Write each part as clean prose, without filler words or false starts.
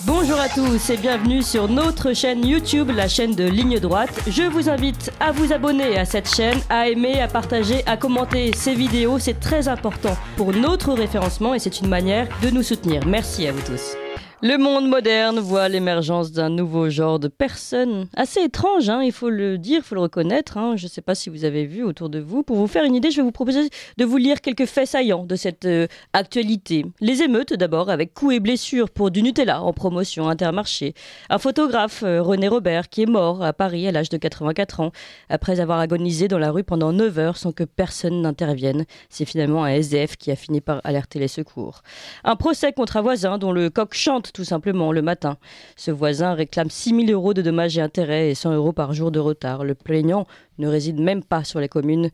Bonjour à tous et bienvenue sur notre chaîne YouTube, la chaîne de Ligne Droite. Je vous invite à vous abonner à cette chaîne, à aimer, à partager, à commenter ces vidéos. C'est très important pour notre référencement et c'est une manière de nous soutenir. Merci à vous tous. Le monde moderne voit l'émergence d'un nouveau genre de personnes assez étrange, il faut le dire, il faut le reconnaître. Je ne sais pas si vous avez vu autour de vous. Pour vous faire une idée, je vais vous proposer de vous lire quelques faits saillants de cette actualité. Les émeutes d'abord, avec coups et blessures pour du Nutella en promotion Intermarché. Un photographe, René Robert, qui est mort à Paris à l'âge de 84 ans, après avoir agonisé dans la rue pendant 9 heures sans que personne n'intervienne. C'est finalement un SDF qui a fini par alerter les secours. Un procès contre un voisin dont le coq chante tout simplement le matin. Ce voisin réclame 6 000 € de dommages et intérêts et 100 € par jour de retard. Le plaignant ne réside même pas sur les communes,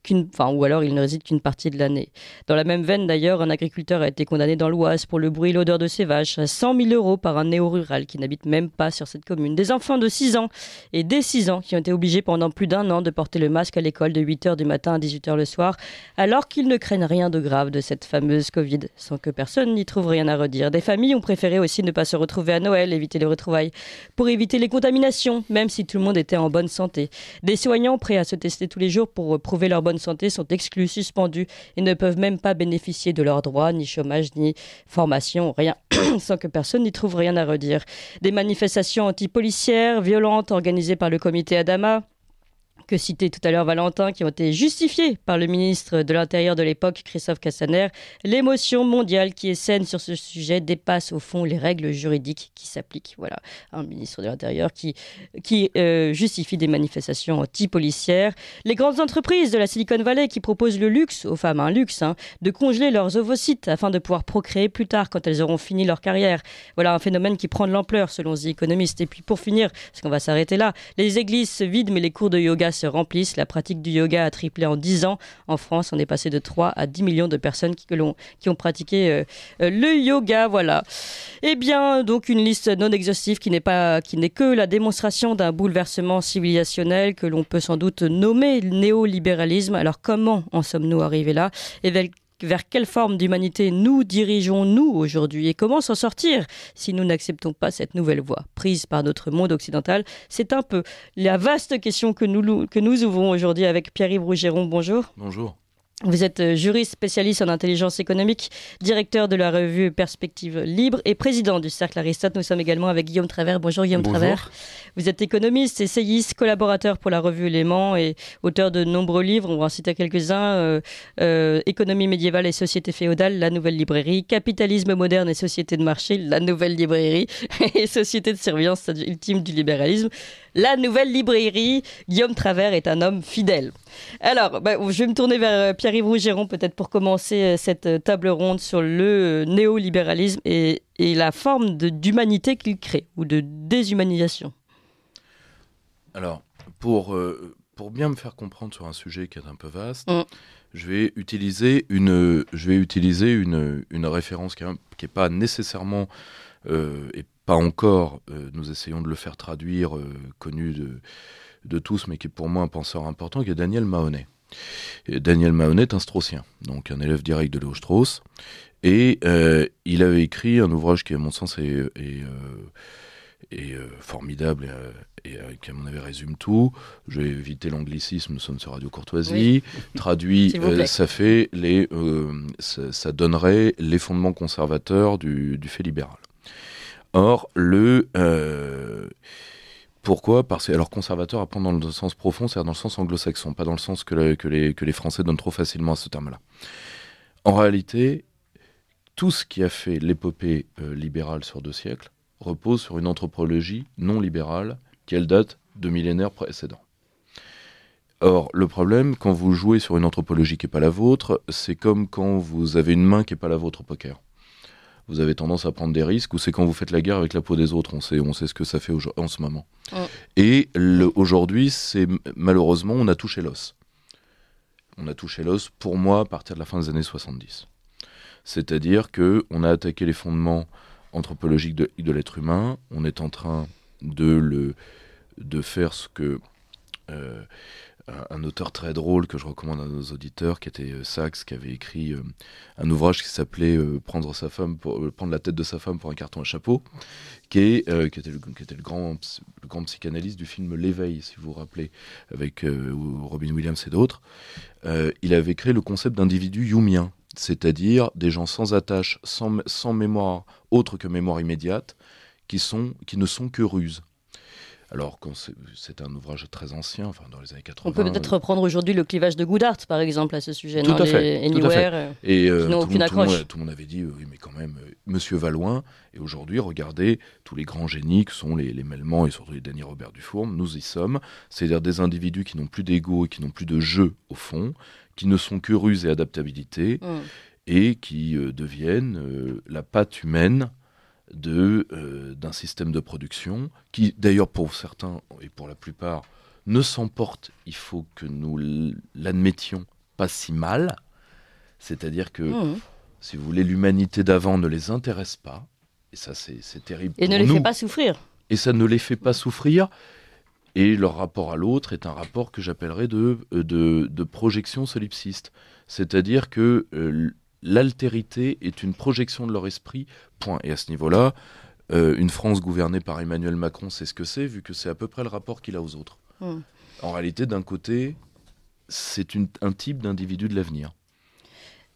ou alors il ne réside qu'une partie de l'année. Dans la même veine d'ailleurs, un agriculteur a été condamné dans l'Oise pour le bruit et l'odeur de ses vaches à 100 000 € par un néo-rural qui n'habite même pas sur cette commune. Des enfants de 6 ans et dès 6 ans qui ont été obligés pendant plus d'1 an de porter le masque à l'école de 8 h du matin à 18 h le soir, alors qu'ils ne craignent rien de grave de cette fameuse Covid, sans que personne n'y trouve rien à redire. Des familles ont préféré aussi ne pas se retrouver à Noël, éviter les retrouvailles, pour éviter les contaminations, même si tout le monde était en bonne santé. Des soignants prêts à se tester tous les jours pour prouver leur bonne santé sont exclus, suspendus et ne peuvent même pas bénéficier de leurs droits, ni chômage, ni formation, rien, sans que personne n'y trouve rien à redire. Des manifestations anti-policières, violentes, organisées par le comité Adama, que citait tout à l'heure Valentin, qui ont été justifiées par le ministre de l'Intérieur de l'époque, Christophe Castaner. L'émotion mondiale qui est saine sur ce sujet dépasse au fond les règles juridiques qui s'appliquent. Voilà, un ministre de l'Intérieur qui justifie des manifestations anti-policières. Les grandes entreprises de la Silicon Valley qui proposent le luxe, aux femmes un luxe, de congeler leurs ovocytes afin de pouvoir procréer plus tard quand elles auront fini leur carrière. Voilà un phénomène qui prend de l'ampleur selon The Economist. Et puis pour finir, parce qu'on va s'arrêter là, les églises se vident mais les cours de yoga se remplissent. La pratique du yoga a triplé en 10 ans. En France, on est passé de 3 à 10 millions de personnes qui ont pratiqué le yoga. Voilà. Eh bien, donc une liste non exhaustive qui n'est que la démonstration d'un bouleversement civilisationnel que l'on peut sans doute nommer néolibéralisme. Alors comment en sommes-nous arrivés là ? Et vers quelle forme d'humanité nous dirigeons-nous aujourd'hui et comment s'en sortir si nous n'acceptons pas cette nouvelle voie prise par notre monde occidental? C'est un peu la vaste question que nous ouvrons aujourd'hui avec Pierre-Yves Rougeron. Bonjour. Bonjour. Vous êtes juriste spécialiste en intelligence économique, directeur de la revue Perspective Libre et président du Cercle Aristote. Nous sommes également avec Guillaume Travers. Bonjour Guillaume Travers. Vous êtes économiste, essayiste, collaborateur pour la revue Éléments et auteur de nombreux livres. On va en citer quelques-uns. Économie médiévale et société féodale, la nouvelle librairie. Capitalisme moderne et société de marché, la nouvelle librairie. Et société de surveillance ultime du libéralisme, la nouvelle librairie. Guillaume Travers est un homme fidèle. Alors, je vais me tourner vers Pierre-Yves Rougeron peut-être pour commencer cette table ronde sur le néolibéralisme et la forme d'humanité qu'il crée ou de déshumanisation. Alors, pour bien me faire comprendre sur un sujet qui est un peu vaste, je vais utiliser une référence qui n'est pas nécessairement et pas encore, nous essayons de le faire traduire, connu de tous, mais qui est pour moi un penseur important, qui est Daniel Mahoney. Et Daniel Mahoney est un straussien, donc un élève direct de Léo Strauss, et il avait écrit un ouvrage qui, à mon sens, est formidable et qui, à mon avis, résume tout. Je vais éviter l'anglicisme, nous sommes sur Radio Courtoisie. Oui. Traduit, ça donnerait les fondements conservateurs du fait libéral. Or, pourquoi ? Parce que, alors, conservateur, à prendre dans le sens profond, c'est-à-dire dans le sens anglo-saxon, pas dans le sens que les Français donnent trop facilement à ce terme-là. En réalité, tout ce qui a fait l'épopée libérale sur 2 siècles repose sur une anthropologie non libérale qui, elle, date de millénaires précédents. Or, le problème, quand vous jouez sur une anthropologie qui n'est pas la vôtre, c'est comme quand vous avez une main qui n'est pas la vôtre au poker. Vous avez tendance à prendre des risques, ou c'est quand vous faites la guerre avec la peau des autres, on sait ce que ça fait en ce moment. Et aujourd'hui, malheureusement, on a touché l'os. On a touché l'os, pour moi, à partir de la fin des années 70. C'est-à-dire qu'on a attaqué les fondements anthropologiques de l'être humain, on est en train de faire ce que un auteur très drôle que je recommande à nos auditeurs, qui était Sachs, qui avait écrit un ouvrage qui s'appelait prendre la tête de sa femme pour un carton à chapeau, qui était le grand psychanalyste du film L'Éveil, si vous vous rappelez, avec Robin Williams et d'autres. Il avait créé le concept d'individu jungien, c'est-à-dire des gens sans attache, sans mémoire autre que mémoire immédiate, qui ne sont que ruses. Alors, c'est un ouvrage très ancien, enfin dans les années 80. On peut peut-être reprendre aujourd'hui le clivage de Goodhart, par exemple, à ce sujet. Tout à fait. Anywhere, et qui n'ont aucune accroche. Tout le monde avait dit, oui, mais quand même, Monsieur Valouin. Et aujourd'hui, regardez, tous les grands génies que sont les Melman et surtout les Denis Robert Dufourme, nous y sommes. C'est-à-dire des individus qui n'ont plus d'ego et qui n'ont plus de jeu, au fond, qui ne sont que ruse et adaptabilité, et qui deviennent la patte humaine d'un système de production qui, d'ailleurs, pour certains et pour la plupart, ne s'emporte, il faut que nous l'admettions, pas si mal. C'est-à-dire que, si vous voulez, l'humanité d'avant ne les intéresse pas, et ça c'est terrible et pour ne les nous. fait pas souffrir. Et ça ne les fait pas souffrir, et leur rapport à l'autre est un rapport que j'appellerais de projection solipsiste. C'est-à-dire que l'altérité est une projection de leur esprit, point. Et à ce niveau-là, une France gouvernée par Emmanuel Macron, c'est ce que c'est, vu que c'est à peu près le rapport qu'il a aux autres. En réalité, d'un côté, c'est un type d'individu de l'avenir.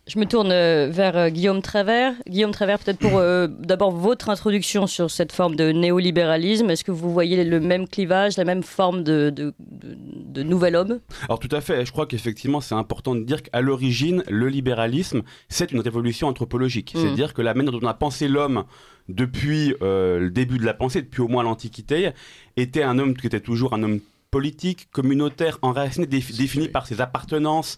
Je me tourne vers Guillaume Travers. Guillaume Travers, peut-être pour d'abord votre introduction sur cette forme de néolibéralisme. Est-ce que vous voyez le même clivage, la même forme de nouvel homme ? Alors tout à fait, je crois qu'effectivement c'est important de dire qu'à l'origine, le libéralisme, c'est une révolution anthropologique. C'est-à-dire que la manière dont on a pensé l'homme depuis le début de la pensée, depuis au moins l'Antiquité, était un homme qui était toujours un homme politique, communautaire, enraciné, défini par ses appartenances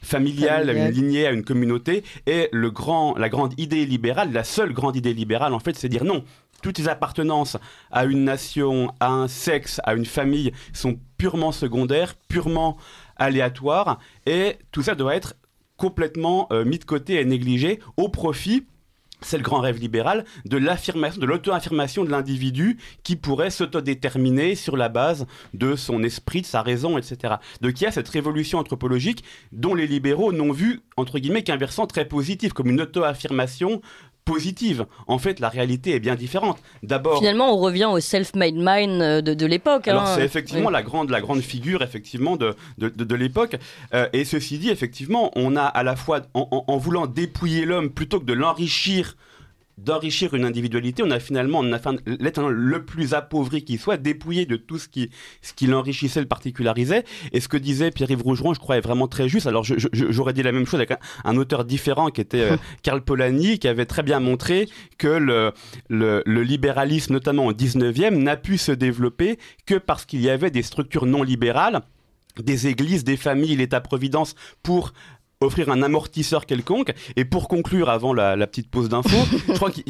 familiales, à une lignée, à une communauté. Et la grande idée libérale, la seule grande idée libérale, en fait, c'est dire non. Toutes les appartenances à une nation, à un sexe, à une famille sont purement secondaires, purement aléatoires. Et tout ça doit être complètement mis de côté et négligé au profit, c'est le grand rêve libéral, de l'affirmation, de l'auto-affirmation de l'individu qui pourrait s'autodéterminer sur la base de son esprit, de sa raison, etc. Donc il y a cette révolution anthropologique dont les libéraux n'ont vu, entre guillemets, qu'un versant très positif, comme une auto-affirmation positive. En fait, la réalité est bien différente. D'abord, finalement, on revient au self-made man de l'époque. Alors, c'est effectivement la grande figure effectivement de l'époque. Et ceci dit, effectivement, on a à la fois, en voulant dépouiller l'homme plutôt que de l'enrichir, d'enrichir une individualité, on a fait l'être le plus appauvri qui soit, dépouillé de tout ce qui l'enrichissait, le particularisait. Et ce que disait Pierre-Yves Rougeron, je crois, est vraiment très juste. Alors j'aurais dit la même chose avec un auteur différent qui était Karl Polanyi, qui avait très bien montré que le libéralisme, notamment au 19e, n'a pu se développer que parce qu'il y avait des structures non libérales, des églises, des familles, l'État-providence pour offrir un amortisseur quelconque. Et pour conclure, avant la petite pause d'info, je crois qu'il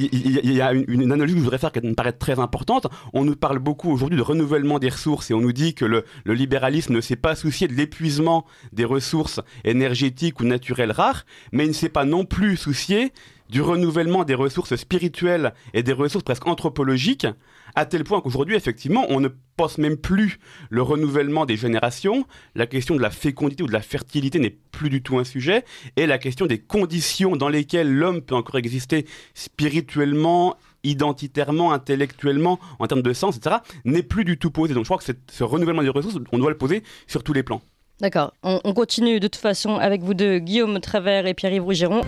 y a une analogie que je voudrais faire qui me paraît très importante. On nous parle beaucoup aujourd'hui de renouvellement des ressources et on nous dit que le libéralisme ne s'est pas soucié de l'épuisement des ressources énergétiques ou naturelles rares, mais il ne s'est pas non plus soucié du renouvellement des ressources spirituelles et des ressources presque anthropologiques, à tel point qu'aujourd'hui, effectivement, on ne pense même plus le renouvellement des générations, la question de la fécondité ou de la fertilité n'est plus du tout un sujet, et la question des conditions dans lesquelles l'homme peut encore exister spirituellement, identitairement, intellectuellement, en termes de sens, etc., n'est plus du tout posé. Donc je crois que ce renouvellement des ressources, on doit le poser sur tous les plans. D'accord. On continue de toute façon avec vous deux, Guillaume Travers et Pierre-Yves Rougeron.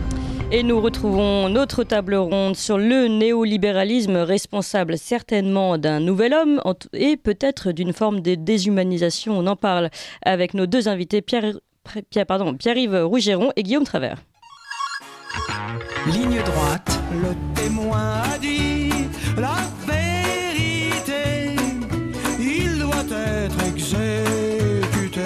Et nous retrouvons notre table ronde sur le néolibéralisme, responsable certainement d'un nouvel homme et peut-être d'une forme de déshumanisation. On en parle avec nos deux invités, Pierre-Yves Rougeron et Guillaume Travers. Ligne droite, le témoin a dit la vérité, il doit être exécuté.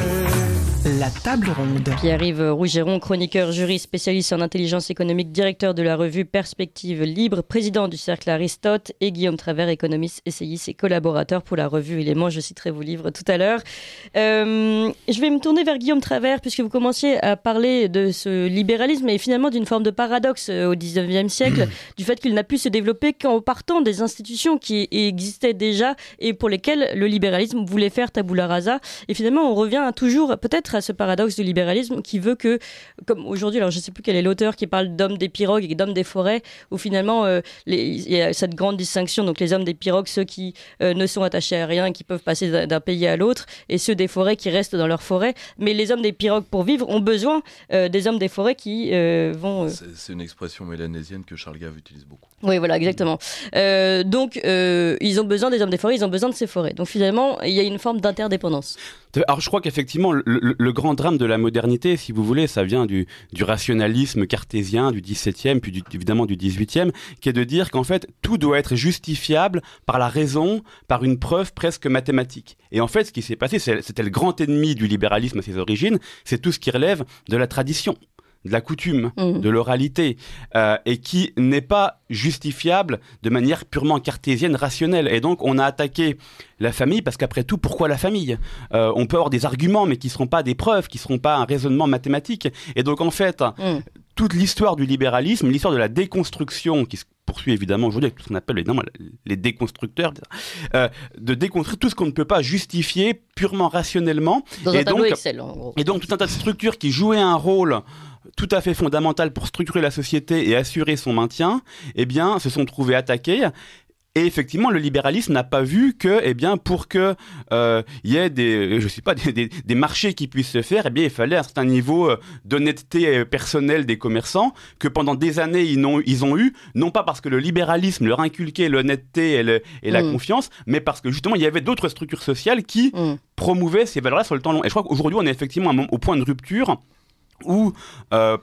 la table ronde. Pierre-Yves Rougeron, chroniqueur, juriste, spécialiste en intelligence économique, directeur de la revue Perspective Libre, président du Cercle Aristote, et Guillaume Travers, économiste, essayiste et collaborateur pour la revue Éléments. Je citerai vos livres tout à l'heure. Je vais me tourner vers Guillaume Travers, puisque vous commenciez à parler de ce libéralisme et finalement d'une forme de paradoxe au XIXe siècle, du fait qu'il n'a pu se développer qu'en partant des institutions qui existaient déjà et pour lesquelles le libéralisme voulait faire tabula rasa. Et finalement, on revient toujours peut-être à ce paradoxe du libéralisme qui veut que, comme aujourd'hui, alors je ne sais plus quel est l'auteur qui parle d'hommes des pirogues et d'hommes des forêts, où finalement il y a cette grande distinction, donc les hommes des pirogues, ceux qui ne sont attachés à rien, qui peuvent passer d'un pays à l'autre, et ceux des forêts qui restent dans leur forêt. Mais les hommes des pirogues, pour vivre, ont besoin des hommes des forêts qui vont... C'est une expression mélanésienne que Charles Gave utilise beaucoup. Oui, voilà, exactement. Donc, ils ont besoin des hommes des forêts, ils ont besoin de ces forêts. Donc finalement, il y a une forme d'interdépendance. Alors je crois qu'effectivement, le grand drame de la modernité, si vous voulez, ça vient du rationalisme cartésien du XVIIe, puis évidemment du XVIIIe, qui est de dire qu'en fait, tout doit être justifiable par la raison, par une preuve presque mathématique. Et en fait, ce qui s'est passé, c'était le grand ennemi du libéralisme à ses origines, c'est tout ce qui relève de la tradition, de la coutume, de l'oralité, et qui n'est pas justifiable de manière purement cartésienne, rationnelle. Et donc, on a attaqué la famille, parce qu'après tout, pourquoi la famille ? On peut avoir des arguments, mais qui ne seront pas des preuves, qui ne seront pas un raisonnement mathématique. Et donc, en fait, toute l'histoire du libéralisme, l'histoire de la déconstruction, qui se poursuit évidemment aujourd'hui avec tout ce qu'on appelle les déconstructeurs, de déconstruire tout ce qu'on ne peut pas justifier purement rationnellement. Dans un tableau Excel, en gros. Et donc, tout un tas de structures qui jouaient un rôle tout à fait fondamental pour structurer la société et assurer son maintien, eh bien, se sont trouvés attaqués. Et effectivement, le libéralisme n'a pas vu que, eh bien, pour que y ait des marchés qui puissent se faire, eh bien, il fallait un certain niveau d'honnêteté personnelle des commerçants que pendant des années ils ont eu, non pas parce que le libéralisme leur inculquait l'honnêteté et la confiance, mais parce que justement il y avait d'autres structures sociales qui promouvaient ces valeurs-là sur le temps long. Et je crois qu'aujourd'hui, on est effectivement au point de rupture où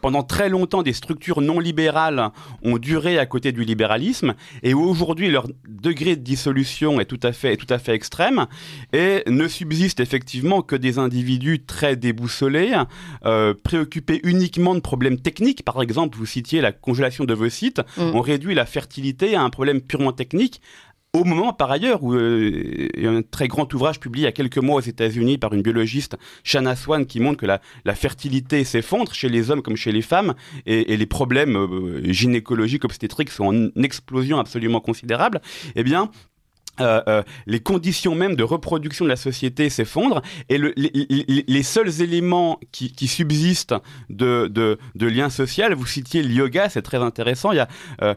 pendant très longtemps des structures non libérales ont duré à côté du libéralisme et où aujourd'hui leur degré de dissolution est tout à fait extrême et ne subsistent effectivement que des individus très déboussolés, préoccupés uniquement de problèmes techniques. Par exemple, vous citiez la congélation de vos sites, on réduit la fertilité à un problème purement technique. Au moment, par ailleurs, où il y a un très grand ouvrage publié il y a quelques mois aux États-Unis par une biologiste, Shanna Swan, qui montre que la fertilité s'effondre chez les hommes comme chez les femmes et les problèmes gynécologiques, obstétriques sont en explosion absolument considérable, eh bien, les conditions même de reproduction de la société s'effondrent et les seuls éléments qui subsistent de lien social, vous citiez le yoga, c'est très intéressant. Il y a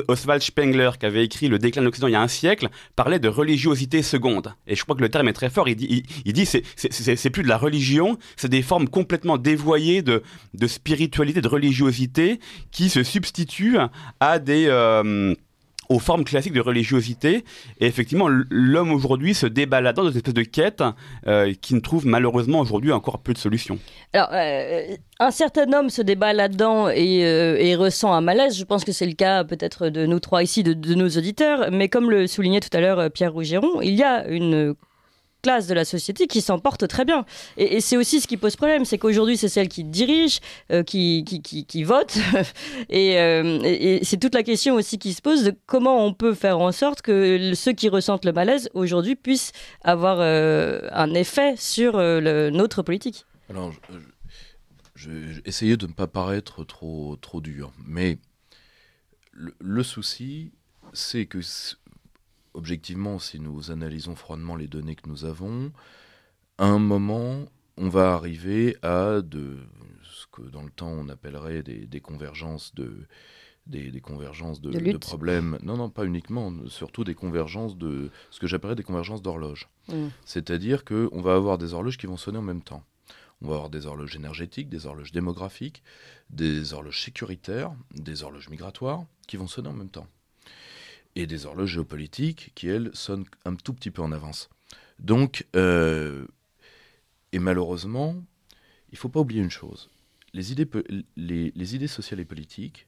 Oswald Spengler qui avait écrit Le déclin de l'Occident il y a un siècle, parlait de religiosité seconde. Et je crois que le terme est très fort. Il dit c'est plus de la religion, c'est des formes complètement dévoyées de spiritualité, de religiosité qui se substituent à aux formes classiques de religiosité. Et effectivement, l'homme aujourd'hui se débat là-dedans dans une espèce de quête qui ne trouve malheureusement aujourd'hui encore peu de solutions. Alors, un certain homme se débat là-dedans et ressent un malaise. Je pense que c'est le cas peut-être de nous trois ici, de nos auditeurs. Mais comme le soulignait tout à l'heure Pierre Rougeron, il y a une classe de la société qui s'en porte très bien. Et c'est aussi ce qui pose problème, c'est qu'aujourd'hui, c'est celle qui dirige, qui vote. Et c'est toute la question aussi qui se pose de comment on peut faire en sorte que ceux qui ressentent le malaise aujourd'hui puissent avoir un effet sur notre politique. Alors, je vais essayer de ne pas paraître trop dur, mais le souci, c'est que objectivement, si nous analysons froidement les données que nous avons, à un moment, on va arriver à ce que dans le temps on appellerait des convergences des convergences de problèmes. Non, pas uniquement, surtout des convergences de ce que j'appellerais des convergences d'horloges. C'est-à-dire qu'on va avoir des horloges qui vont sonner en même temps. On va avoir des horloges énergétiques, des horloges démographiques, des horloges sécuritaires, des horloges migratoires qui vont sonner en même temps. Et des horloges géopolitiques qui, elles, sonnent un tout petit peu en avance. Donc, et malheureusement, il ne faut pas oublier une chose. Les idées sociales et politiques,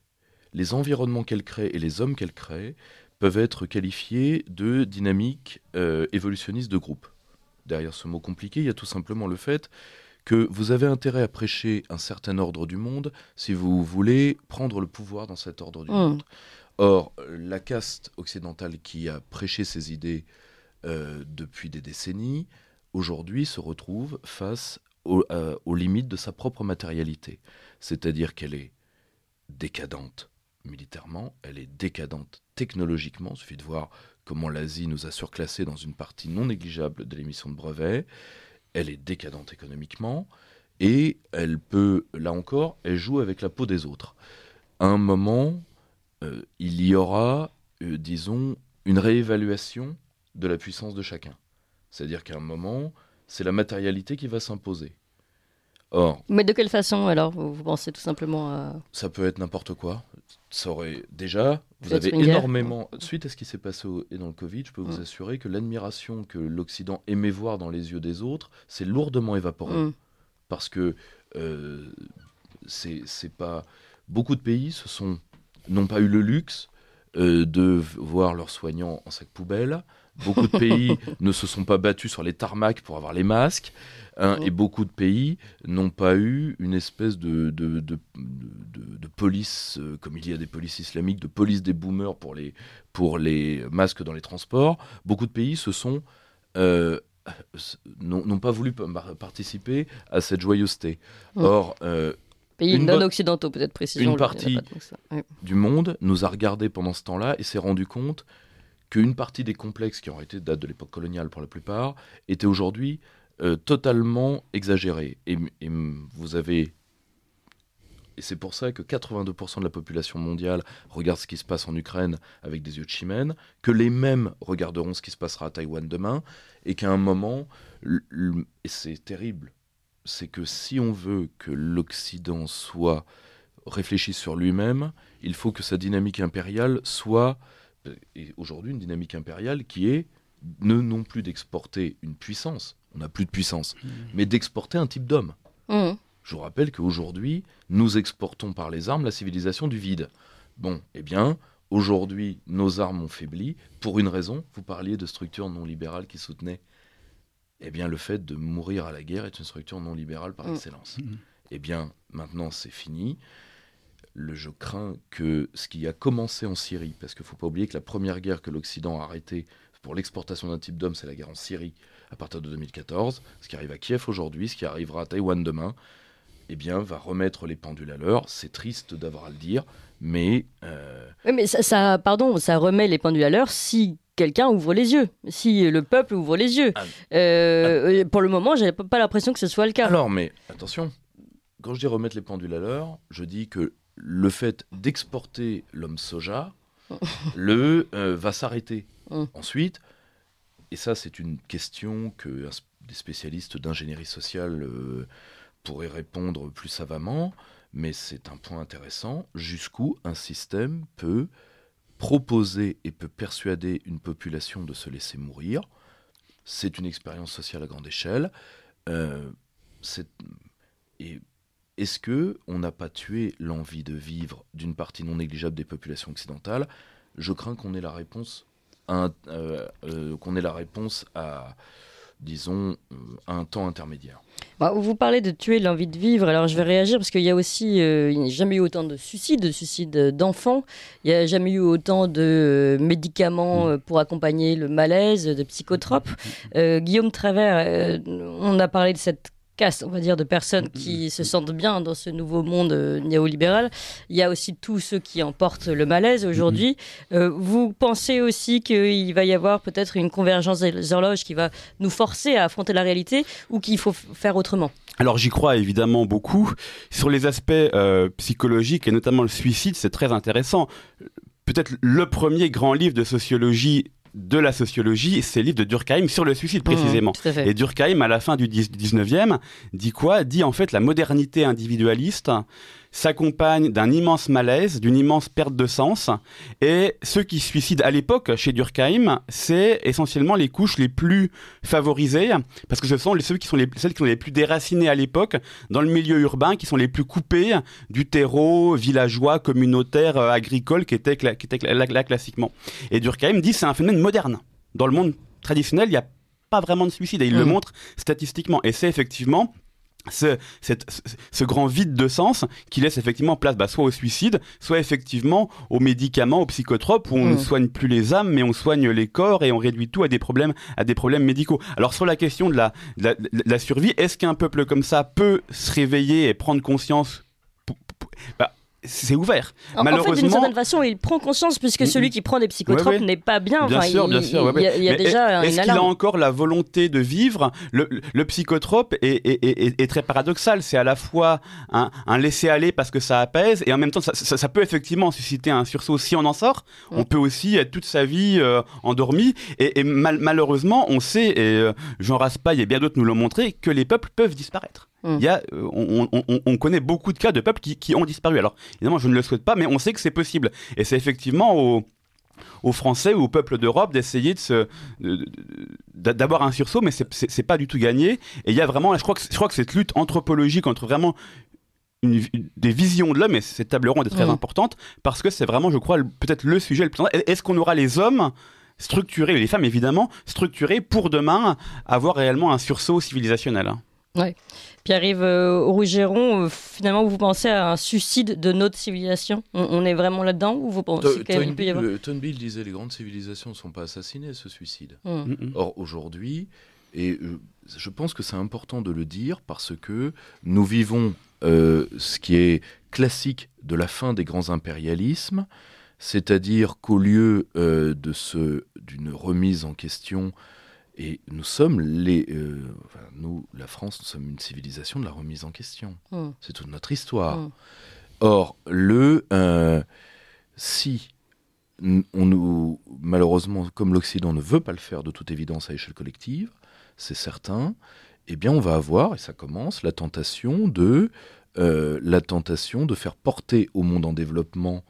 les environnements qu'elles créent et les hommes qu'elles créent peuvent être qualifiés de dynamiques évolutionnistes de groupe. Derrière ce mot compliqué, il y a tout simplement le fait que vous avez intérêt à prêcher un certain ordre du monde si vous voulez prendre le pouvoir dans cet ordre du monde. Or, la caste occidentale qui a prêché ces idées depuis des décennies, aujourd'hui se retrouve face aux limites de sa propre matérialité. C'est-à-dire qu'elle est décadente militairement, elle est décadente technologiquement. Il suffit de voir comment l'Asie nous a surclassés dans une partie non négligeable de l'émission de brevets. Elle est décadente économiquement et elle peut, là encore, elle joue avec la peau des autres. À un moment, il y aura, disons, une réévaluation de la puissance de chacun. C'est-à-dire qu'à un moment, c'est la matérialité qui va s'imposer. Or, mais de quelle façon, alors, vous pensez tout simplement à... Ça peut être n'importe quoi. Ça aurait... Déjà, vous Peut-être avez une guerre. énormément... Suite à ce qui s'est passé dans le Covid, je peux vous assurer que l'admiration que l'Occident aimait voir dans les yeux des autres s'est lourdement évaporée. Parce que c'est pas... Beaucoup de pays n'ont pas eu le luxe de voir leurs soignants en sac poubelle. Beaucoup de pays ne se sont pas battus sur les tarmacs pour avoir les masques. Et beaucoup de pays n'ont pas eu une espèce de police, comme il y a des polices islamiques, de police des boomers pour les masques dans les transports. Beaucoup de pays n'ont pas voulu participer à cette joyeuseté. Or, pays non-occidentaux, peut-être précisément. Une partie du monde nous a regardé pendant ce temps-là et s'est rendu compte qu'une partie des complexes qui ont été datent de l'époque coloniale pour la plupart étaient aujourd'hui totalement exagérés. Et vous avez... Et c'est pour ça que 82% de la population mondiale regarde ce qui se passe en Ukraine avec des yeux de chimène, que les mêmes regarderont ce qui se passera à Taïwan demain, et qu'à un moment, et c'est terrible, c'est que si on veut que l'Occident réfléchisse sur lui-même, il faut que sa dynamique impériale soit, et aujourd'hui une dynamique impériale qui est non plus d'exporter une puissance, on n'a plus de puissance, mais d'exporter un type d'homme. Je vous rappelle qu'aujourd'hui, nous exportons par les armes la civilisation du vide. Bon, eh bien, aujourd'hui, nos armes ont faibli pour une raison. Vous parliez de structures non libérales qui soutenaient. Eh bien, le fait de mourir à la guerre est une structure non libérale par excellence. Eh bien, maintenant, c'est fini. Je crains que ce qui a commencé en Syrie, parce qu'il ne faut pas oublier que la première guerre que l'Occident a arrêtée pour l'exportation d'un type d'homme, c'est la guerre en Syrie à partir de 2014. Ce qui arrive à Kiev aujourd'hui, ce qui arrivera à Taïwan demain, eh bien, va remettre les pendules à l'heure. C'est triste d'avoir à le dire, mais... Oui, mais ça remet les pendules à l'heure si quelqu'un ouvre les yeux, si le peuple ouvre les yeux. Pour le moment, je n'ai pas l'impression que ce soit le cas. Alors, mais attention, quand je dis remettre les pendules à l'heure, je dis que le fait d'exporter l'homme soja va s'arrêter. Ensuite, et ça c'est une question que des spécialistes d'ingénierie sociale pourraient répondre plus savamment, mais c'est un point intéressant, jusqu'où un système peut proposer et peut persuader une population de se laisser mourir. C'est une expérience sociale à grande échelle. Est-ce qu'on n'a pas tué l'envie de vivre d'une partie non négligeable des populations occidentales ? Je crains qu'on ait la réponse à disons, à un temps intermédiaire. Vous parlez de tuer l'envie de vivre, alors je vais réagir parce qu'il y a aussi, il n'y a jamais eu autant de suicides d'enfants, il n'y a jamais eu autant de médicaments pour accompagner le malaise, de psychotropes. Guillaume Travers, on a parlé de cette caste, on va dire, de personnes qui se sentent bien dans ce nouveau monde néolibéral. Il y a aussi tous ceux qui emportent le malaise aujourd'hui. Vous pensez aussi qu'il va y avoir peut-être une convergence des horloges qui va nous forcer à affronter la réalité ou qu'il faut faire autrement ? Alors j'y crois évidemment beaucoup. Sur les aspects psychologiques et notamment le suicide, c'est très intéressant. Peut-être le premier grand livre de sociologie c'est le livre de Durkheim sur le suicide précisément. Et Durkheim, à la fin du 19e, dit quoi ? Dit en fait la modernité individualiste s'accompagne d'un immense malaise, d'une immense perte de sens. Et ceux qui se suicident à l'époque, chez Durkheim, c'est essentiellement les couches les plus favorisées, parce que ce sont celles qui sont les plus déracinées à l'époque, dans le milieu urbain, qui sont les plus coupées du terreau villageois, communautaire, agricole, qui était là classiquement. Et Durkheim dit que c'est un phénomène moderne. Dans le monde traditionnel, il n'y a pas vraiment de suicide, et il le montre statistiquement. Et c'est effectivement ce grand vide de sens qui laisse effectivement place soit au suicide, soit effectivement aux médicaments, aux psychotropes, où on ne soigne plus les âmes, mais on soigne les corps et on réduit tout à des problèmes médicaux. Alors sur la question de la survie, est-ce qu'un peuple comme ça peut se réveiller et prendre conscience c'est ouvert. En fait, d'une certaine façon, il prend conscience puisque celui qui prend des psychotropes n'est pas bien. Bien sûr. Il y a déjà une Est-ce qu'il a encore la volonté de vivre ? Le psychotrope est très paradoxal. C'est à la fois un laisser-aller parce que ça apaise et en même temps, ça peut effectivement susciter un sursaut. Si on en sort, on peut aussi être toute sa vie endormi. Et malheureusement, on sait, et Jean Raspail et bien d'autres nous l'ont montré, que les peuples peuvent disparaître. On connaît beaucoup de cas de peuples qui ont disparu. Alors, évidemment, je ne le souhaite pas, mais on sait que c'est possible. Et c'est effectivement aux Français ou au peuple d'Europe d'essayer d'avoir un sursaut, mais c'est pas du tout gagné. Et il y a vraiment, je crois que cette lutte anthropologique entre vraiment des visions de l'homme, et cette table ronde est très importante, parce que c'est vraiment, je crois, peut-être le sujet le plus important. Est-ce qu'on aura les hommes structurés, les femmes évidemment, structurés pour demain avoir réellement un sursaut civilisationnel ? Ouais. Pierre-Yves Rougeron, finalement, vous pensez à un suicide de notre civilisation ? On est vraiment là-dedans ou vous pensez qu'il peut y avoir... Tocqueville disait les grandes civilisations ne sont pas assassinées, se suicident. Or, aujourd'hui, et je pense que c'est important de le dire parce que nous vivons ce qui est classique de la fin des grands impérialismes, c'est-à-dire qu'au lieu d'une remise en question. Et nous sommes nous, la France, nous sommes une civilisation de la remise en question. C'est toute notre histoire. Or, si malheureusement, comme l'Occident ne veut pas le faire de toute évidence à échelle collective, c'est certain, eh bien on va avoir, et ça commence, la tentation de faire porter au monde en développement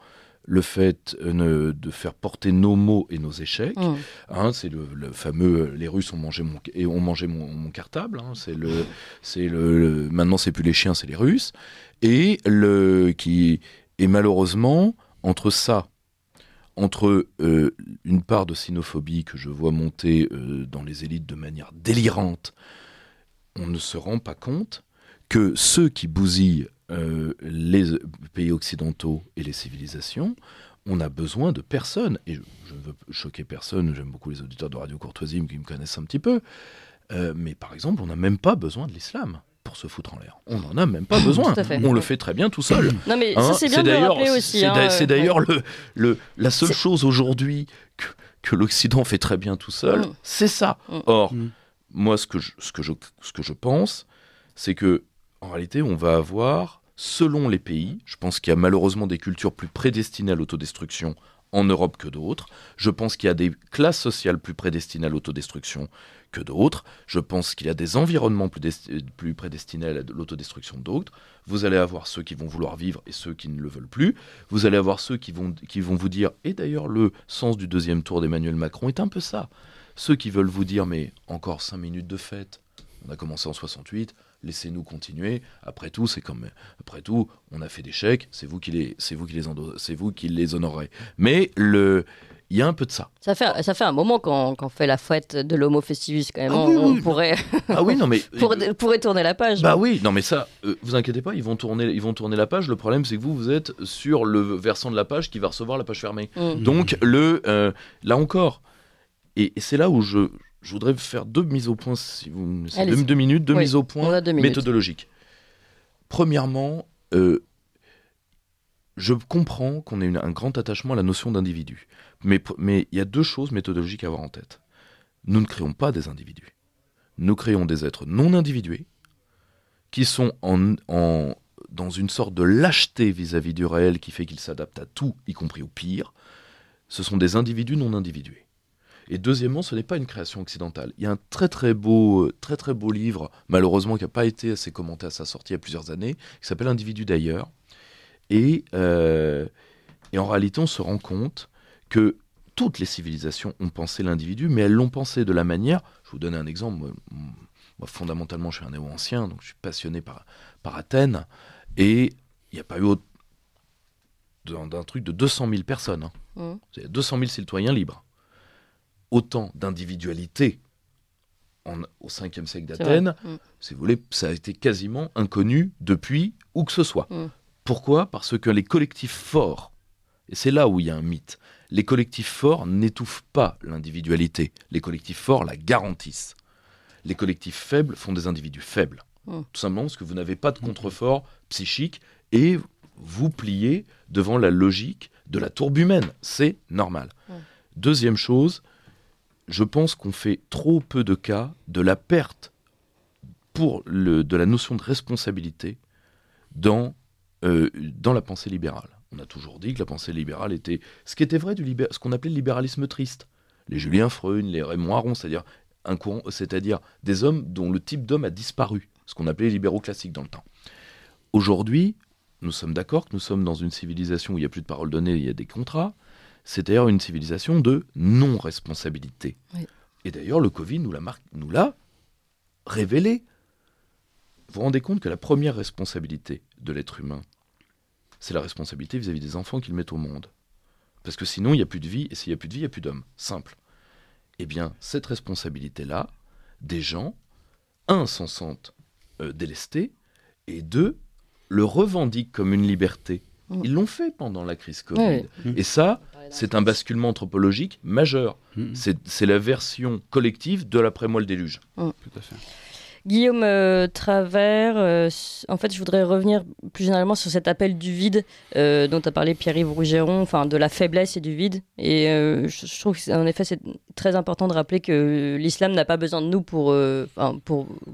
le fait de faire porter nos maux et nos échecs, c'est le fameux les Russes ont mangé mon cartable, maintenant c'est plus les chiens, c'est les Russes, et malheureusement entre une part de xénophobie que je vois monter dans les élites de manière délirante, on ne se rend pas compte que ceux qui bousillent les pays occidentaux et les civilisations, on a besoin de personne. Et je ne veux choquer personne, j'aime beaucoup les auditeurs de Radio Courtoisie qui me connaissent un petit peu, mais par exemple, on n'a même pas besoin de l'islam pour se foutre en l'air. On n'en a même pas besoin. On le fait très bien tout seul. Non mais ça c'est bien de le rappeler aussi. C'est d'ailleurs la seule chose aujourd'hui que l'Occident fait très bien tout seul, c'est ça. Or, moi, ce que je pense, c'est que en réalité, on va avoir, selon les pays, je pense qu'il y a malheureusement des cultures plus prédestinées à l'autodestruction en Europe que d'autres. Je pense qu'il y a des classes sociales plus prédestinées à l'autodestruction que d'autres. Je pense qu'il y a des environnements plus prédestinés à l'autodestruction d'autres. Vous allez avoir ceux qui vont vouloir vivre et ceux qui ne le veulent plus. Vous allez avoir ceux qui vont vous dire, et d'ailleurs le sens du deuxième tour d'Emmanuel Macron est un peu ça. Ceux qui veulent vous dire, mais encore 5 minutes de fête, on a commencé en 68, laissez-nous continuer. Après tout, on a fait des chèques, c'est vous qui les honorez. Mais il y a un peu de ça. Ça fait un moment qu'on fait la fête de l'homo festivus quand même. On pourrait. pourrait tourner la page. Bah oui, non mais ça, vous inquiétez pas, ils vont tourner la page. Le problème, c'est que vous êtes sur le versant de la page qui va recevoir la page fermée. Donc là encore, et c'est là où je voudrais faire 2 mises au point, si vous me laissez 2 minutes, mises au point méthodologiques. Premièrement, je comprends qu'on ait un grand attachement à la notion d'individu. Mais il y a 2 choses méthodologiques à avoir en tête. Nous ne créons pas des individus. Nous créons des êtres non individués qui sont dans une sorte de lâcheté vis-à-vis du réel qui fait qu'ils s'adaptent à tout, y compris au pire. Ce sont des individus non individués. Et deuxièmement, ce n'est pas une création occidentale. Il y a un très très beau livre, malheureusement qui n'a pas été assez commenté à sa sortie il y a plusieurs années, qui s'appelle Individu d'ailleurs. Et en réalité, on se rend compte que toutes les civilisations ont pensé l'individu, mais elles l'ont pensé de la manière... Je vais vous donner un exemple. Moi fondamentalement, je suis un néo-ancien, donc je suis passionné par Athènes. Et il n'y a pas eu d'un truc de 200 000 personnes. C'est 200 000 citoyens libres. Autant d'individualité au 5e siècle d'Athènes, si vous voulez, ça a été quasiment inconnu depuis où que ce soit. Pourquoi ? Parce que les collectifs forts, et c'est là où il y a un mythe, les collectifs forts n'étouffent pas l'individualité. Les collectifs forts la garantissent. Les collectifs faibles font des individus faibles. Tout simplement parce que vous n'avez pas de contrefort psychique et vous pliez devant la logique de la tourbe humaine. C'est normal. Deuxième chose, je pense qu'on fait trop peu de cas de la perte de la notion de responsabilité dans la pensée libérale. On a toujours dit que la pensée libérale était ce qui était vrai ce qu'on appelait le libéralisme triste. Les Julien Freund, les Raymond Aron, c'est-à-dire des hommes dont le type d'homme a disparu, ce qu'on appelait les libéraux classiques dans le temps. Aujourd'hui, nous sommes d'accord que nous sommes dans une civilisation où il n'y a plus de paroles données, il y a des contrats, c'est-à-dire une civilisation de non-responsabilité. Oui. Et d'ailleurs, le Covid nous l'a révélé. Vous vous rendez compte que la première responsabilité de l'être humain, c'est la responsabilité vis-à-vis des enfants qu'il met au monde. Parce que sinon, il n'y a plus de vie, et s'il n'y a plus de vie, il n'y a plus d'homme. Simple. Eh bien, cette responsabilité-là, des gens, s'en sentent délestés, et le revendiquent comme une liberté. Ils l'ont fait pendant la crise Covid. Et ça, c'est un basculement anthropologique majeur. C'est la version collective de l'après-moi le déluge. Tout à fait. Guillaume Travers, en fait, je voudrais revenir plus généralement sur cet appel du vide dont a parlé Pierre-Yves Rougeron, enfin de la faiblesse et du vide. Et je trouve qu'en effet, c'est très important de rappeler que l'islam n'a pas besoin de nous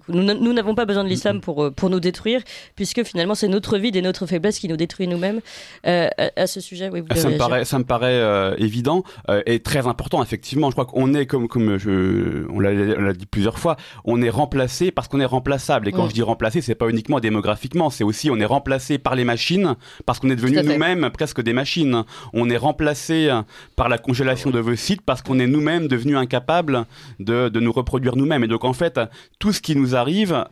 nous n'avons pas besoin de l'islam pour nous détruire, puisque finalement, c'est notre vide et notre faiblesse qui nous détruit nous-mêmes. À ce sujet, oui, ça me paraît évident et très important, effectivement. Je crois qu'on est, on l'a dit plusieurs fois, on est remplacé parce qu'on est remplaçable. Et quand je dis remplacé, c'est pas uniquement démographiquement, c'est aussi on est remplacé par les machines parce qu'on est devenus nous-mêmes presque des machines. On est remplacé par la congélation de vos sites parce qu'on est nous-mêmes devenus incapables de nous reproduire nous-mêmes. Et donc en fait, tout ce qui nous arrive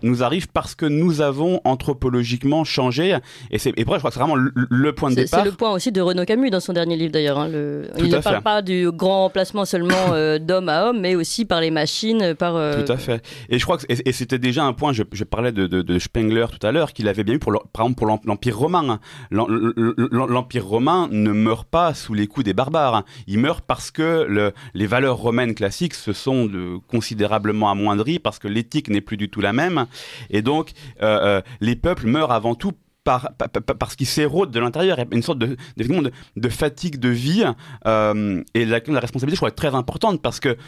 parce que nous avons anthropologiquement changé. Et pour je crois que c'est vraiment le point de départ. C'est le point aussi de Renaud Camus dans son dernier livre d'ailleurs. Il ne parle pas du grand remplacement seulement d'homme à homme, mais aussi par les machines. Tout à fait. Et je crois que et c'était déjà un point, je parlais de Spengler tout à l'heure, qu'il avait bien eu par exemple pour l'Empire romain. L'Empire romain ne meurt pas sous les coups des barbares. Il meurt parce que les valeurs romaines classiques se sont considérablement amoindries, parce que l'éthique n'est plus du tout la même. Et donc, les peuples meurent avant tout parce qu'ils s'érodent de l'intérieur. Il y a une sorte de fatigue de vie et la responsabilité, je crois, est très importante parce que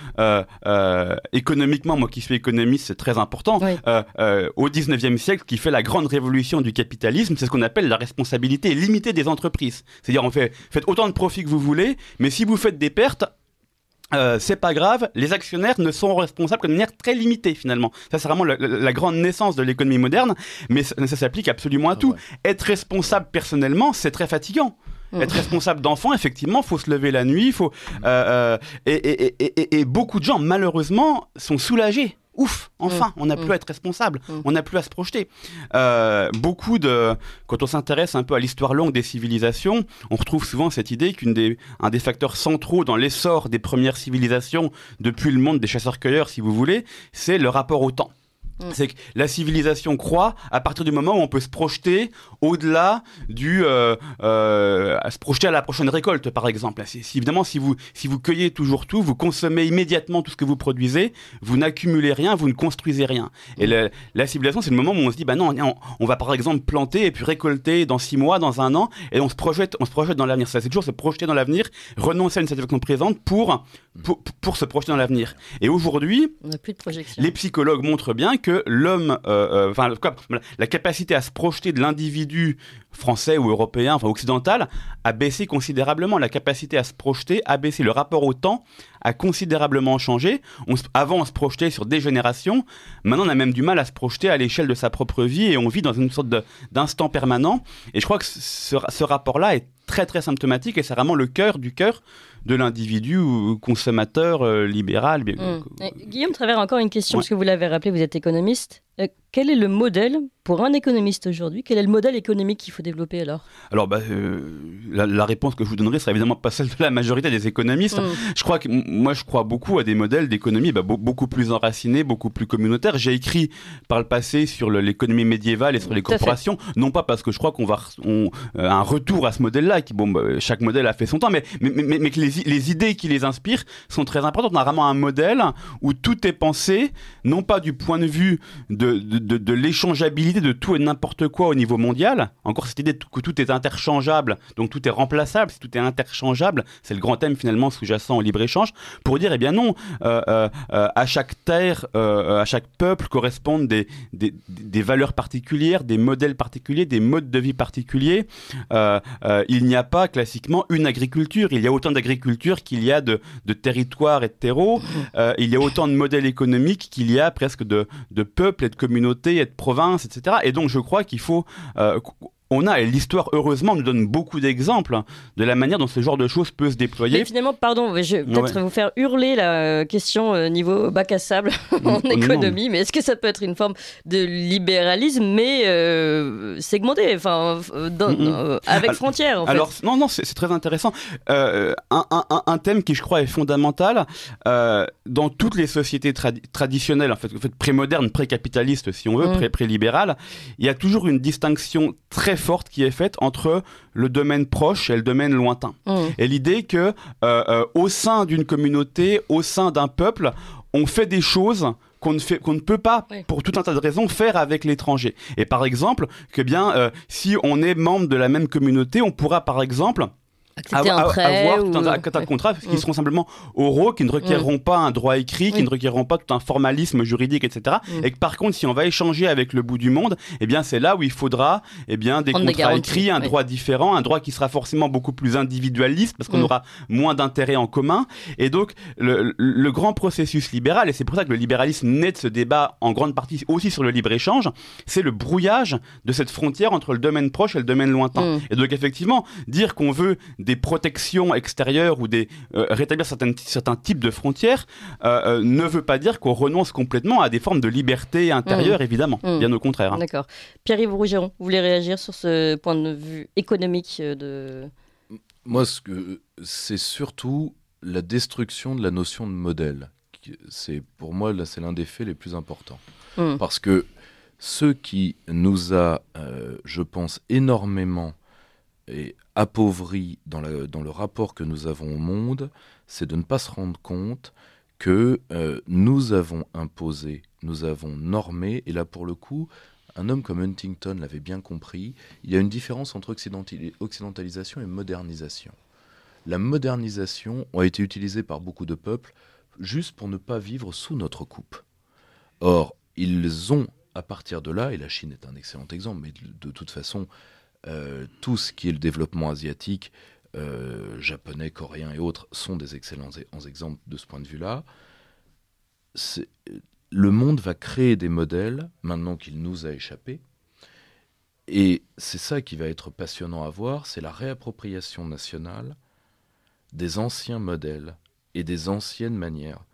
économiquement, moi qui suis économiste, c'est très important. Oui. Au 19e siècle, qui fait la grande révolution du capitalisme, c'est ce qu'on appelle la responsabilité limitée des entreprises. C'est-à-dire, faites autant de profits que vous voulez, mais si vous faites des pertes, c'est pas grave, les actionnaires ne sont responsables que de manière très limitée finalement. Ça c'est vraiment la grande naissance de l'économie moderne, mais ça s'applique absolument à tout. Être responsable personnellement, c'est très fatigant. Être responsable d'enfants, effectivement, faut se lever la nuit, et beaucoup de gens malheureusement sont soulagés. Ouf, enfin, on n'a plus à être responsable, on n'a plus à se projeter. Quand on s'intéresse un peu à l'histoire longue des civilisations, on retrouve souvent cette idée qu'un des facteurs centraux dans l'essor des premières civilisations depuis le monde des chasseurs-cueilleurs, si vous voulez, c'est le rapport au temps. C'est que la civilisation croît à partir du moment où on peut se projeter au-delà à se projeter à la prochaine récolte, par exemple. Évidemment, si vous cueillez toujours tout, vous consommez immédiatement tout ce que vous produisez, vous n'accumulez rien, vous ne construisez rien. Et la civilisation, c'est le moment où on se dit, non, on va par exemple planter et puis récolter dans 6 mois, dans 1 an, et on se projette dans l'avenir. Ça, c'est toujours se projeter dans l'avenir, renoncer à une satisfaction présente pour se projeter dans l'avenir. Et aujourd'hui, on n'a plus de projection. Les psychologues montrent bien que l'homme, la capacité à se projeter de l'individu français ou européen, occidental, a baissé considérablement. La capacité à se projeter a baissé. Le rapport au temps a considérablement changé. Avant, on se projetait sur des générations. Maintenant, on a même du mal à se projeter à l'échelle de sa propre vie et on vit dans une sorte d'instant permanent. Et je crois que ce rapport-là est très, très symptomatique et c'est vraiment le cœur du cœur de l'individu consommateur libéral. Guillaume Travers, encore une question, parce que vous l'avez rappelé, vous êtes économiste. Quel est le modèle, pour un économiste aujourd'hui, quel est le modèle économique qu'il faut développer alors ? Alors, la réponse que je vous donnerai sera évidemment pas celle de la majorité des économistes. Moi, je crois beaucoup à des modèles d'économie beaucoup plus enracinés, beaucoup plus communautaires. J'ai écrit par le passé sur l'économie médiévale et sur les corporations, non pas parce que je crois qu'on va un retour à ce modèle-là, chaque modèle a fait son temps, mais que les idées qui les inspirent sont très importantes. On a vraiment un modèle où tout est pensé, non pas du point de vue de l'échangeabilité de tout et n'importe quoi au niveau mondial. Encore cette idée que tout est interchangeable, donc tout est remplaçable. Si tout est interchangeable, c'est le grand thème finalement sous-jacent au libre-échange, pour dire, eh bien non, à chaque terre, à chaque peuple correspondent des valeurs particulières, des modèles particuliers, des modes de vie particuliers. Il n'y a pas classiquement une agriculture, il y a autant d'agriculture qu'il y a de territoires et de terreaux, il y a autant de modèles économiques qu'il y a presque de peuples et de communautés et de provinces, etc. Et donc je crois qu'il faut... et l'histoire, heureusement, nous donne beaucoup d'exemples de la manière dont ce genre de choses peut se déployer. Mais finalement, pardon, je vais peut-être vous faire hurler la question niveau bac à sable en économie, mais est-ce que ça peut être une forme de libéralisme, mais segmenté, avec frontières en fait. Alors, non, c'est très intéressant. Un thème qui, je crois, est fondamental dans toutes les sociétés traditionnelles, en fait pré-modernes, pré-capitalistes, si on veut, pré-libérales, il y a toujours une distinction très forte qui est faite entre le domaine proche et le domaine lointain. Et l'idée que au sein d'une communauté, au sein d'un peuple, on fait des choses qu'on ne peut pas, pour tout un tas de raisons, faire avec l'étranger. Et par exemple, si on est membre de la même communauté, on pourra par exemple avoir tout un contrat qui seront simplement oraux, qui ne requerront pas un droit écrit, qui ne requerront pas tout un formalisme juridique, etc. Et que par contre, si on va échanger avec le bout du monde, eh bien c'est là où il faudra des contrats écrits, un droit différent, un droit qui sera forcément beaucoup plus individualiste parce qu'on aura moins d'intérêts en commun. Et donc le grand processus libéral, et c'est pour ça que le libéralisme naît de ce débat en grande partie aussi sur le libre-échange, c'est le brouillage de cette frontière entre le domaine proche et le domaine lointain. Et donc effectivement, dire qu'on veut des protections extérieures ou rétablir certains types de frontières ne veut pas dire qu'on renonce complètement à des formes de liberté intérieure, évidemment. Bien au contraire. D'accord. Pierre-Yves Rougeron, vous voulez réagir sur ce point de vue économique de... Moi, c'est surtout la destruction de la notion de modèle. Pour moi, là, c'est l'un des faits les plus importants. Parce que ce qui nous a, je pense, énormément appauvri dans le rapport que nous avons au monde, c'est de ne pas se rendre compte que nous avons imposé, nous avons normé, et là pour le coup, un homme comme Huntington l'avait bien compris, il y a une différence entre occidentalisation et modernisation. La modernisation a été utilisée par beaucoup de peuples juste pour ne pas vivre sous notre coupe. Or, ils ont, à partir de là, et la Chine est un excellent exemple, mais de toute façon, tout ce qui est le développement asiatique, japonais, coréen et autres, sont des excellents exemples de ce point de vue-là. Le monde va créer des modèles, maintenant qu'il nous a échappé, et c'est ça qui va être passionnant à voir, c'est la réappropriation nationale des anciens modèles et des anciennes manières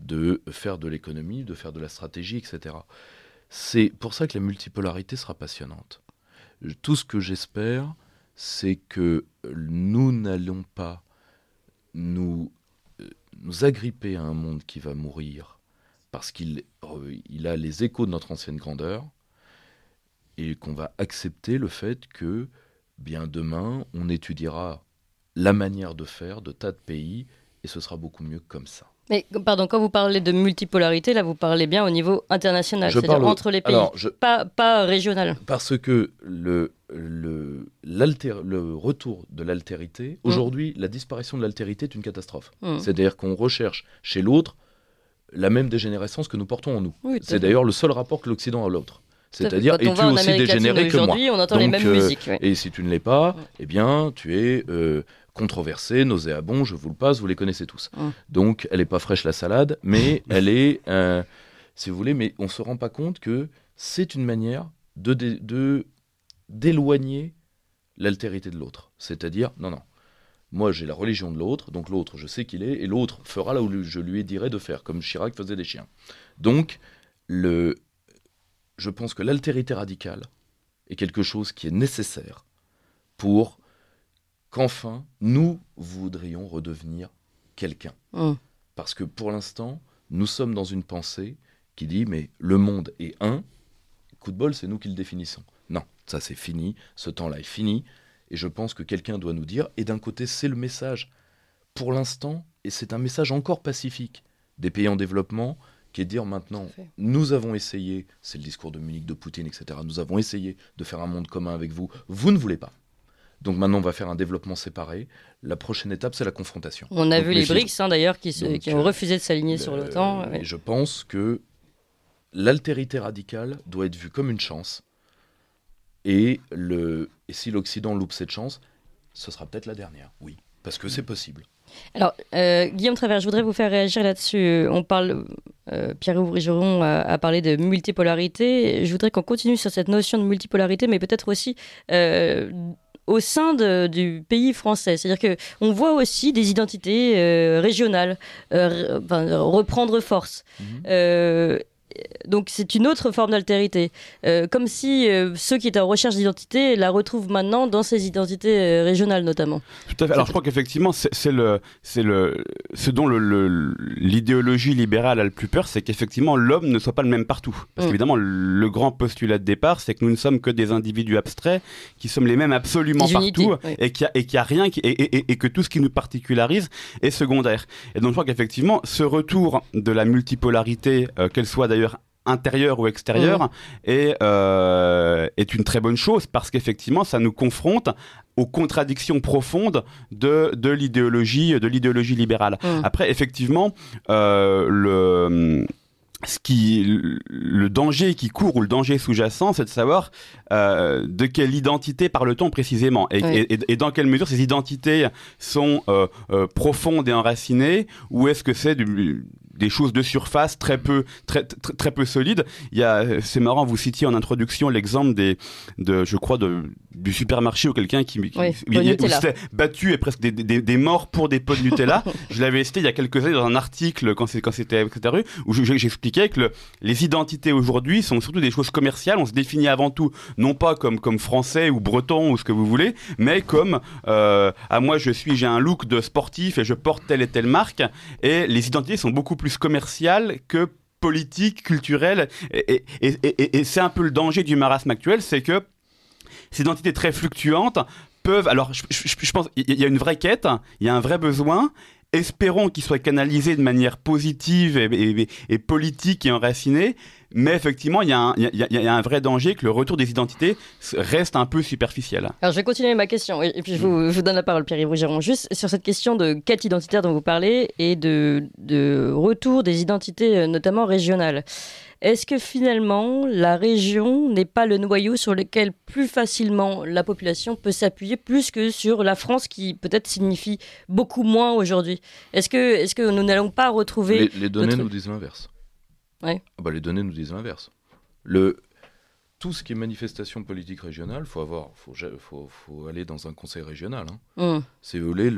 de faire de l'économie, de faire de la stratégie, etc. C'est pour ça que la multipolarité sera passionnante. Tout ce que j'espère, c'est que nous n'allons pas nous agripper à un monde qui va mourir parce qu'il a les échos de notre ancienne grandeur, et qu'on va accepter le fait que, bien demain, on étudiera la manière de faire de tas de pays, et ce sera beaucoup mieux comme ça. Mais pardon, quand vous parlez de multipolarité, là vous parlez bien au niveau international, c'est-à-dire entre les pays, pas régional. Parce que le retour de l'altérité, aujourd'hui, la disparition de l'altérité est une catastrophe. C'est-à-dire qu'on recherche chez l'autre la même dégénérescence que nous portons en nous. Oui, c'est d'ailleurs le seul rapport que l'Occident a à l'autre. C'est-à-dire, es-tu aussi dégénéré que moi ? On entend les mêmes musiques. Et si tu ne l'es pas, eh bien, tu es controversé, nauséabond, je vous le passe, vous les connaissez tous. Donc, elle n'est pas fraîche la salade, mais elle est, si vous voulez, mais on ne se rend pas compte que c'est une manière d'éloigner l'altérité de l'autre. C'est-à-dire, non, moi j'ai la religion de l'autre, donc l'autre je sais qu'il est, et l'autre fera là où je lui dirai de faire, comme Chirac faisait des chiens. Donc, je pense que l'altérité radicale est quelque chose qui est nécessaire pour qu'enfin nous voudrions redevenir quelqu'un. Parce que pour l'instant, nous sommes dans une pensée qui dit mais le monde est un, coup de bol, c'est nous qui le définissons. Non, ça c'est fini, ce temps-là est fini, et je pense que quelqu'un doit nous dire, et d'un côté c'est le message, pour l'instant, et c'est un message encore pacifique, des pays en développement, qui est de dire maintenant, nous avons essayé, c'est le discours de Munich, de Poutine, etc., nous avons essayé de faire un monde commun avec vous, vous ne voulez pas. Donc maintenant, on va faire un développement séparé. La prochaine étape, c'est la confrontation. On a Donc, vu les BRICS, d'ailleurs, qui ont refusé de s'aligner sur l'OTAN. Et je pense que l'altérité radicale doit être vue comme une chance. Et si l'Occident loupe cette chance, ce sera peut-être la dernière, oui. Parce que c'est possible. Alors, Guillaume Travers, je voudrais vous faire réagir là-dessus. On parle, Pierre-Yves Rigeron a parlé de multipolarité. Je voudrais qu'on continue sur cette notion de multipolarité, mais peut-être aussi au sein du pays français. C'est-à-dire qu'on voit aussi des identités régionales reprendre force. Donc c'est une autre forme d'altérité. Comme si ceux qui étaient en recherche d'identité la retrouvent maintenant dans ces identités régionales notamment. Tout à fait. Alors je crois qu'effectivement ce dont l'idéologie libérale a le plus peur, c'est qu'effectivement l'homme ne soit pas le même partout. Parce qu'évidemment le grand postulat de départ, c'est que nous ne sommes que des individus abstraits qui sommes les mêmes absolument partout, et qu'il y a rien et que tout ce qui nous particularise est secondaire. Et donc je crois qu'effectivement ce retour de la multipolarité, qu'elle soit d'ailleurs intérieure ou extérieure, est une très bonne chose, parce qu'effectivement ça nous confronte aux contradictions profondes de l'idéologie libérale. Après effectivement le danger qui court, ou le danger sous-jacent, c'est de savoir de quelle identité parle-t-on précisément, et dans quelle mesure ces identités sont profondes et enracinées, ou est-ce que c'est des choses de surface très peu solides. C'est marrant, vous citiez en introduction l'exemple du supermarché où quelqu'un qui s'était battu, et presque des morts pour des pots de Nutella. Je l'avais cité il y a quelques années dans un article quand c'était rue, où j'expliquais que les identités aujourd'hui sont surtout des choses commerciales. On se définit avant tout non pas comme français ou breton ou ce que vous voulez, mais comme moi j'ai un look de sportif et je porte telle et telle marque, et les identités sont beaucoup plus commerciale que politique, culturelle, et c'est un peu le danger du marasme actuel, c'est que ces identités très fluctuantes peuvent... Alors je pense qu'il y a une vraie quête, il y a un vrai besoin, espérons qu'il soit canalisé de manière positive et politique et enracinée, mais effectivement il y a un vrai danger que le retour des identités reste un peu superficiel. Alors je vais continuer ma question, et puis je vous donne la parole, Pierre-Yves Rigeron, juste sur cette question de quête identitaire dont vous parlez, et de retour des identités notamment régionales. Est-ce que finalement la région n'est pas le noyau sur lequel plus facilement la population peut s'appuyer, plus que sur la France, qui peut-être signifie beaucoup moins aujourd'hui? Est-ce que nous n'allons pas retrouver... Les données nous disent l'inverse. Ouais. Les données nous disent l'inverse. Tout ce qui est manifestation politique régionale, faut aller dans un conseil régional. Si vous voulez,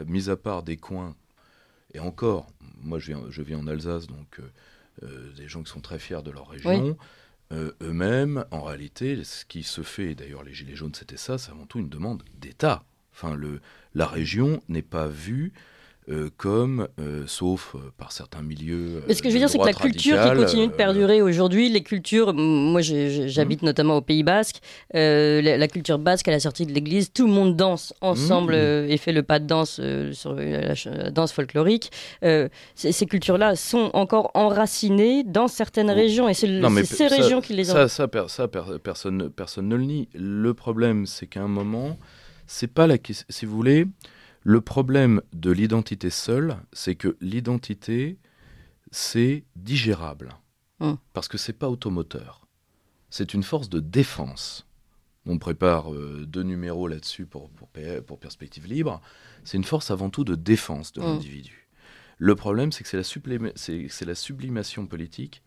mis à part des coins, et encore, moi je viens en Alsace, donc des gens qui sont très fiers de leur région, eux-mêmes, en réalité, ce qui se fait, et d'ailleurs les Gilets jaunes c'était ça, c'est avant tout une demande d'État. Enfin, la région n'est pas vue sauf par certains milieux. Mais ce que je veux dire, c'est que la culture qui continue de perdurer aujourd'hui, les cultures, moi j'habite notamment au Pays Basque, la culture basque à la sortie de l'église, tout le monde danse ensemble et fait le pas de danse sur la danse folklorique. Ces cultures-là sont encore enracinées dans certaines régions, et c'est ces régions qui les ont. Ça, personne ne le nie. Le problème, c'est qu'à un moment, c'est pas si vous voulez. Le problème de l'identité seule, c'est que l'identité, c'est digérable. Parce que c'est pas automoteur. C'est une force de défense. On prépare 2 numéros là-dessus pour Perspective Libre. C'est une force avant tout de défense de l'individu. Le problème, c'est que c'est la sublimation politique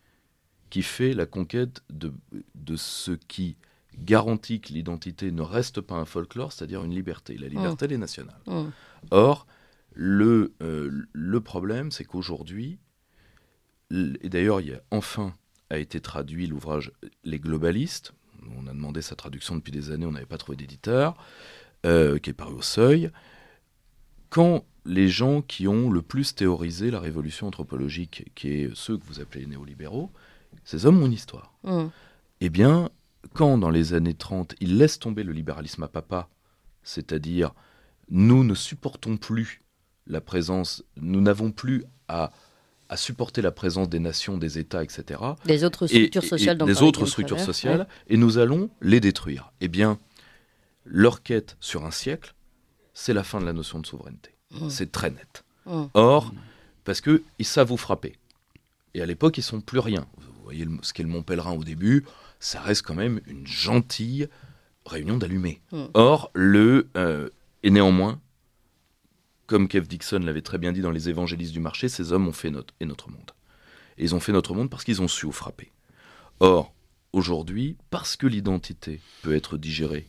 qui fait la conquête de ce qui garantit que l'identité ne reste pas un folklore, c'est-à-dire une liberté. La liberté, elle est nationale. Or, le problème, c'est qu'aujourd'hui, et d'ailleurs, il y a enfin a été traduit l'ouvrage Les Globalistes. On a demandé sa traduction depuis des années, on n'avait pas trouvé d'éditeur, qui est paru au Seuil. Quand les gens qui ont le plus théorisé la révolution anthropologique, qui est ceux que vous appelez les néolibéraux, ces hommes ont une histoire. Eh bien, quand dans les années 30, ils laissent tomber le libéralisme à papa, c'est-à-dire nous ne supportons plus la présence, nous n'avons plus à supporter la présence des nations, des États, etc. Des autres structures sociales. Des autres structures sociales, et nous allons les détruire. Eh bien, leur quête sur un siècle, c'est la fin de la notion de souveraineté. C'est très net. Or, parce qu'ils savent vous frapper. Et à l'époque, ils ne sont plus rien. Vous voyez ce qu'est le Mont Pèlerin au début, ça reste quand même une gentille réunion d'allumés. Or, et néanmoins, comme Kev Dixon l'avait très bien dit dans Les Évangélistes du marché, ces hommes ont fait notre monde. Et ils ont fait notre monde parce qu'ils ont su vous frapper. Or, aujourd'hui, parce que l'identité peut être digérée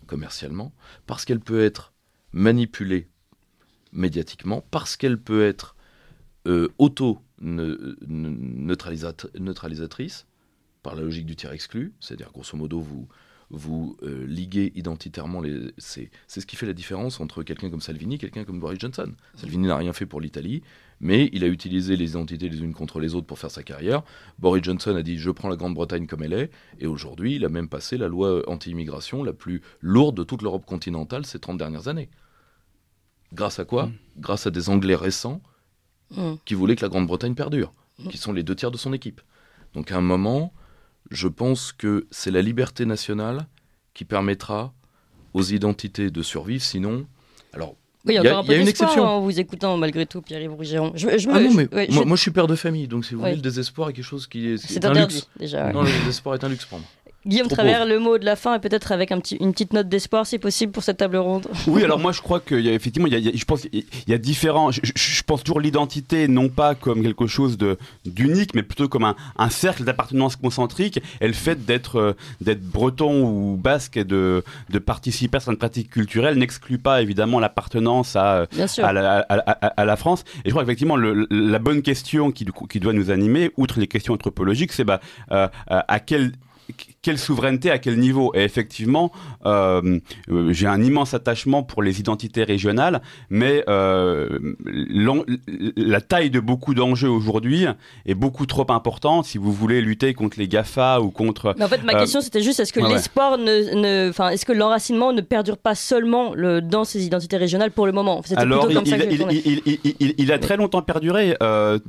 commercialement, parce qu'elle peut être manipulée médiatiquement, parce qu'elle peut être auto-neutralisatrice par la logique du tir exclu, c'est-à-dire grosso modo vous liguez identitairement c'est ce qui fait la différence entre quelqu'un comme Salvini et quelqu'un comme Boris Johnson. Salvini n'a rien fait pour l'Italie, mais il a utilisé les identités les unes contre les autres pour faire sa carrière. Boris Johnson a dit « je prends la Grande-Bretagne comme elle est », et aujourd'hui il a même passé la loi anti-immigration la plus lourde de toute l'Europe continentale ces 30 dernières années. Grâce à quoi ? Grâce à des Anglais récents qui voulaient que la Grande-Bretagne perdure, qui sont les 2 tiers de son équipe. Donc à un moment, je pense que c'est la liberté nationale qui permettra aux identités de survivre, sinon... Alors, oui, il y a encore un peu d'espoir en vous écoutant, malgré tout, Pierre-Yves Rougeron. Moi, je suis père de famille, donc si vous voulez, le désespoir est quelque chose qui est un interdit, luxe. Déjà. Non, le désespoir est un luxe pour moi. Guillaume Travers, le mot de la fin, et peut-être avec une petite note d'espoir, si possible, pour cette table ronde. Oui, alors moi je crois qu'il y a effectivement, je pense qu'il y a différents. Je pense toujours l'identité non pas comme quelque chose d'unique, mais plutôt comme un cercle d'appartenance concentrique. Et le fait d'être breton ou basque et de participer à certaines pratiques culturelles n'exclut pas évidemment l'appartenance à la France. Et je crois qu'effectivement la bonne question qui doit nous animer, outre les questions anthropologiques, c'est à quelle souveraineté, à quel niveau ? Et effectivement, j'ai un immense attachement pour les identités régionales, mais la taille de beaucoup d'enjeux aujourd'hui est beaucoup trop importante si vous voulez lutter contre les GAFA ou contre... Mais en fait, ma question, c'était juste, est-ce que l'espoir est-ce que l'enracinement ne perdure pas seulement dans ces identités régionales pour le moment ? Alors, il a très longtemps perduré.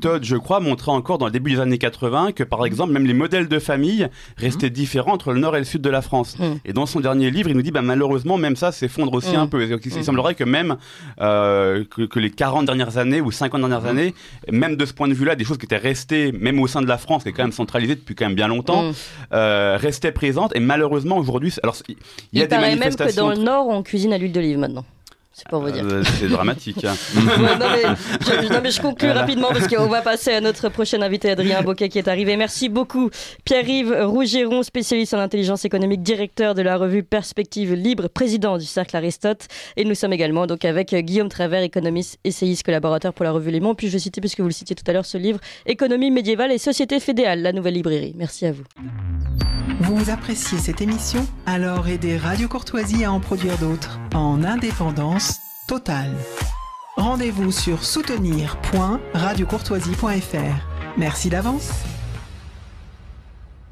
Todd, je crois, montrait encore dans le début des années 80 que, par exemple, même les modèles de famille restaient différents entre le nord et le sud de la France. Et dans son dernier livre, il nous dit malheureusement, même ça s'effondre aussi un peu. Il semblerait que même que les 40 dernières années ou 50 dernières années, même de ce point de vue-là, des choses qui étaient restées, même au sein de la France, qui est quand même centralisée depuis quand même bien longtemps, restaient présentes. Et malheureusement, aujourd'hui, alors il y a des manifestations. Même que dans le nord, on cuisine à l'huile d'olive maintenant. C'est pour vous dire. C'est dramatique. mais je conclue rapidement parce qu'on va passer à notre prochain invité, Adrien Bocquet, qui est arrivé. Merci beaucoup, Pierre-Yves Rougeron, spécialiste en intelligence économique, directeur de la revue Perspective Libre, président du Cercle Aristote. Et nous sommes également donc avec Guillaume Travers, économiste, essayiste, collaborateur pour la revue Les Mondes. Puis je vais citer, puisque vous le citiez tout à l'heure, ce livre Économie médiévale et société fédéale, la nouvelle librairie. Merci à vous. Vous appréciez cette émission ? Alors aidez Radio Courtoisie à en produire d'autres en indépendance totale. Rendez-vous sur soutenir.radiocourtoisie.fr. Merci d'avance.